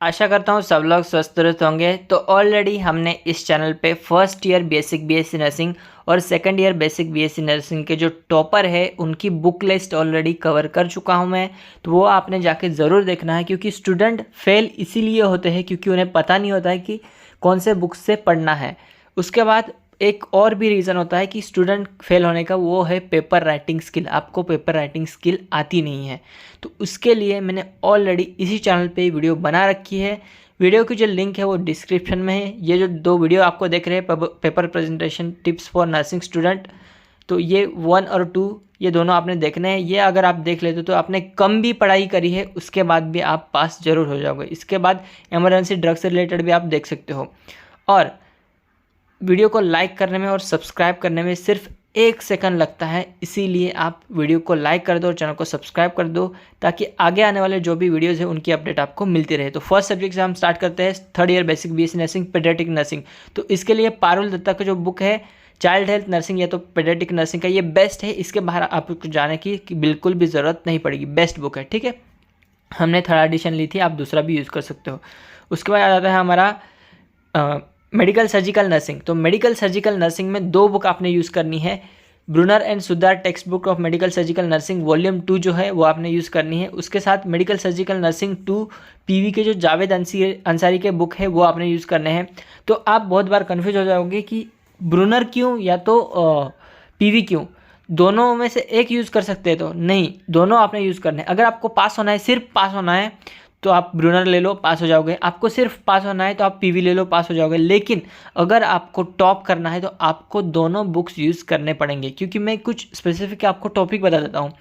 आशा करता हूँ सब लोग स्वस्थ होंगे। तो ऑलरेडी हमने इस चैनल पे first year basic BSc nursing और second year basic BSc nursing के जो टॉपर है उनकी बुक लिस्ट ऑलरेडी कवर कर चुका हूँ मैं। तो वो आपने जाके ज़रूर देखना है, क्योंकि स्टूडेंट फेल इसीलिए होते हैं क्योंकि उन्हें पता नहीं होता है कि कौन से बुक से पढ़ना है। उसके बाद एक और भी रीज़न होता है कि स्टूडेंट फेल होने का, वो है पेपर राइटिंग स्किल। आपको पेपर राइटिंग स्किल आती नहीं है, तो उसके लिए मैंने ऑलरेडी इसी चैनल पे वीडियो बना रखी है। वीडियो की जो लिंक है वो डिस्क्रिप्शन में है। ये जो दो वीडियो आपको देख रहे हैं, paper presentation tips for nursing student, तो ये 1 और 2 ये दोनों आपने देखने हैं। ये अगर आप देख लेते तो आपने कम भी पढ़ाई करी है उसके बाद भी आप पास जरूर हो जाओगे। इसके बाद इमरजेंसी ड्रग से रिलेटेड भी आप देख सकते हो। और वीडियो को लाइक करने में और सब्सक्राइब करने में सिर्फ 1 सेकंड लगता है, इसीलिए आप वीडियो को लाइक कर दो और चैनल को सब्सक्राइब कर दो ताकि आगे आने वाले जो भी वीडियोस है उनकी अपडेट आपको मिलती रहे। तो फर्स्ट सब्जेक्ट से हम स्टार्ट करते हैं, third year basic BSc nursing paediatric nursing. तो इसके लिए पारुल दत्ता का जो बुक है चाइल्ड हेल्थ नर्सिंग या तो पेडियाट्रिक नर्सिंग का, ये बेस्ट है। इसके बाहर आपको जाने की बिल्कुल भी ज़रूरत नहीं पड़ेगी, बेस्ट बुक है। ठीक है, हमने थर्ड एडिशन ली थी, आप दूसरा भी यूज़ कर सकते हो। उसके बाद आ जाता है हमारा मेडिकल सर्जिकल नर्सिंग। तो मेडिकल सर्जिकल नर्सिंग में 2 बुक आपने यूज़ करनी है। ब्रूनर एंड सुधार text book of medical surgical nursing volume 2 जो है वो आपने यूज़ करनी है। उसके साथ मेडिकल सर्जिकल नर्सिंग 2 पीवी के जो जावेद अंसारी के बुक है वो आपने यूज़ करने हैं। तो आप बहुत बार कन्फ्यूज हो जाओगे कि ब्रूनर क्यों या तो पीवी क्यों, दोनों में से एक यूज़ कर सकते हैं। तो नहीं, दोनों आपने यूज़ करने हैं। अगर आपको पास होना है, सिर्फ पास होना है, तो आप ब्रूनर ले लो, पास हो जाओगे। आपको सिर्फ पास होना है तो आप पीवी ले लो, पास हो जाओगे। लेकिन अगर आपको टॉप करना है तो आपको दोनों बुक्स यूज़ करने पड़ेंगे, क्योंकि मैं कुछ स्पेसिफिक आपको टॉपिक बता देता हूँ।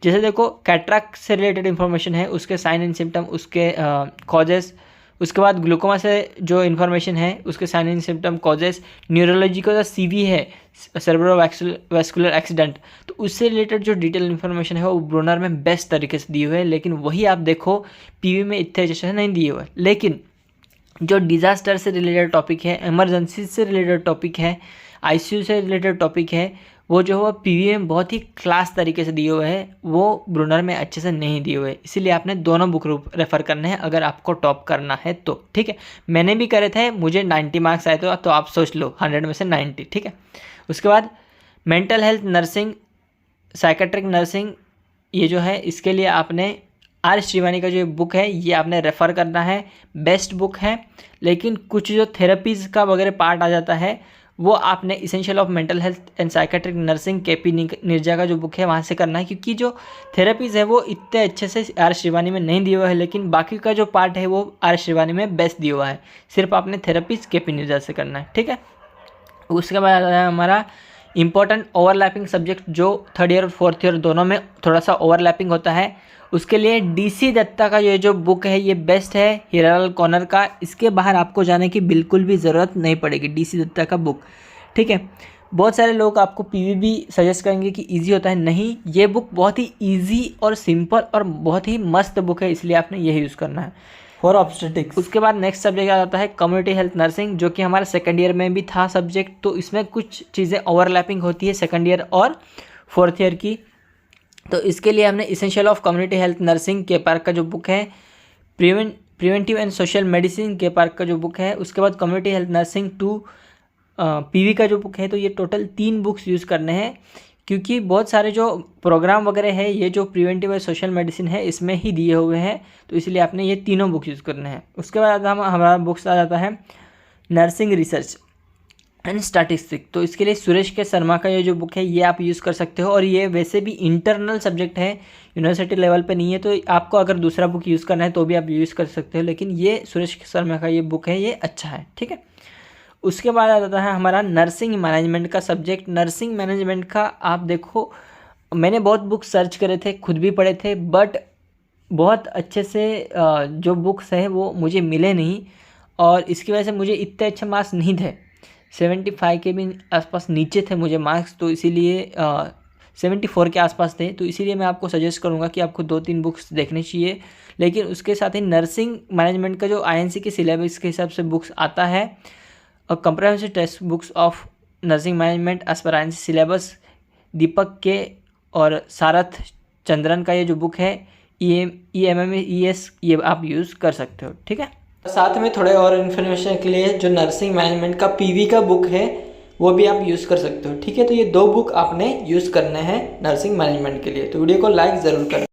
जैसे देखो, कैटरैक्ट से रिलेटेड इन्फॉर्मेशन है, उसके साइन एंड सिम्टम, उसके कॉजेस। उसके बाद ग्लूकोमा से जो इन्फॉर्मेशन है उसके sign and symptom, causes. Neurology का जो सीवी है, सेरेब्रोवास्कुलर एक्सीडेंट, तो उससे रिलेटेड जो डिटेल इन्फॉर्मेशन है वो ब्रूनर में बेस्ट तरीके से दी हुई है। लेकिन वही आप देखो पीवी में इतने अच्छे से नहीं दिए हुए। लेकिन जो डिज़ास्टर से रिलेटेड टॉपिक है, इमरजेंसी से रिलेटेड टॉपिक है, आईसीयू से रिलेटेड टॉपिक है, वो जो है पीवी में बहुत ही क्लास तरीके से दिए हुए हैं, वो ब्रूनर में अच्छे से नहीं दिए हुए। इसीलिए आपने दोनों बुक रेफ़र करने हैं अगर आपको टॉप करना है तो। ठीक है, मैंने भी करे थे, मुझे 90 मार्क्स आए थे, तो आप सोच लो 100 में से 90। ठीक है, उसके बाद mental health nursing, psychiatric nursing, ये जो है इसके लिए आपने आर श्रीवानी का जो बुक है ये आपने रेफ़र करना है, बेस्ट बुक है। लेकिन कुछ जो थेरेपीज़ का वगैरह पार्ट आ जाता है वो आपने essential of mental health and psychiatric nursing KP Nirja का जो बुक है वहाँ से करना है, क्योंकि जो थेरेपीज़ है वो इतने अच्छे से आर श्रीवानी में नहीं दिया हुआ है। लेकिन बाकी का जो पार्ट है वो आर श्रीवानी में बेस्ट दिया हुआ है। सिर्फ आपने थेरेपीज़ केपी निर्जा से करना है। ठीक है, उसके बाद आता है हमारा इंपॉर्टेंट ओवरलैपिंग सब्जेक्ट, जो थर्ड ईयर और फोर्थ ईयर दोनों में थोड़ा सा ओवरलैपिंग होता है। उसके लिए डीसी दत्ता का ये जो बुक है ये बेस्ट है, हिराल कॉर्नर का। इसके बाहर आपको जाने की बिल्कुल भी ज़रूरत नहीं पड़ेगी, डीसी दत्ता का बुक। ठीक है, बहुत सारे लोग आपको पीवी भी सजेस्ट करेंगे कि इजी होता है, नहीं, ये बुक बहुत ही इजी और सिंपल और बहुत ही मस्त बुक है, इसलिए आपने यही यूज़ करना है फॉर ऑब्स्टेटिक्स। उसके बाद नेक्स्ट सब्जेक्ट आ जाता है कम्युनिटी हेल्थ नर्सिंग, जो कि हमारे सेकंड ईयर में भी था सब्जेक्ट। तो इसमें कुछ चीज़ें ओवरलैपिंग होती है सेकंड ईयर और फोर्थ ईयर की। तो इसके लिए हमने essential of community health nursing के पार्क का जो बुक है, प्रिवेंटिव एंड सोशल मेडिसिन के पार्क का जो बुक है, उसके बाद कम्युनिटी हेल्थ नर्सिंग 2 पीवी का जो बुक है। तो ये टोटल 3 बुक्स यूज़ करने हैं, क्योंकि बहुत सारे जो प्रोग्राम वगैरह है ये जो प्रिवेंटिव और सोशल मेडिसिन है इसमें ही दिए हुए हैं। तो इसलिए आपने ये तीनों बुक यूज़ करने हैं। उसके बाद हमारा बुक्स आ जाता है नर्सिंग रिसर्च एंड स्टैटिस्टिक। तो इसके लिए सुरेश के शर्मा का ये जो बुक है ये आप यूज़ कर सकते हो। और ये वैसे भी इंटरनल सब्जेक्ट है, यूनिवर्सिटी लेवल पे नहीं है, तो आपको अगर दूसरा बुक यूज़ करना है तो भी आप यूज़ कर सकते हो। लेकिन ये सुरेश के शर्मा का ये बुक है, ये अच्छा है। ठीक है, उसके बाद आ जाता है हमारा नर्सिंग मैनेजमेंट का सब्जेक्ट। नर्सिंग मैनेजमेंट का आप देखो, मैंने बहुत बुक सर्च करे थे, खुद भी पढ़े थे, बट बहुत अच्छे से जो बुक्स है वो मुझे मिले नहीं, और इसकी वजह से मुझे इतने अच्छे मार्क्स नहीं थे। 75 के भी आसपास नीचे थे मुझे मार्क्स, तो इसीलिए 74 के आसपास थे। तो इसीलिए मैं आपको सजेस्ट करूँगा कि आपको 2-3 बुक्स देखनी चाहिए। लेकिन उसके साथ ही नर्सिंग मैनेजमेंट का जो आईएनसी के सिलेबस के हिसाब से बुक्स आता है, और comprehensive text books of nursing management as per INC syllabus, Deepak के और सारथ चंद्रन का ये जो बुक है EMMES ये आप यूज़ कर सकते हो। ठीक है, साथ में थोड़े और इन्फॉर्मेशन के लिए जो नर्सिंग मैनेजमेंट का PV का बुक है वो भी आप यूज़ कर सकते हो। ठीक है, तो ये 2 बुक आपने यूज़ करने हैं नर्सिंग मैनेजमेंट के लिए। तो वीडियो को लाइक ज़रूर करें।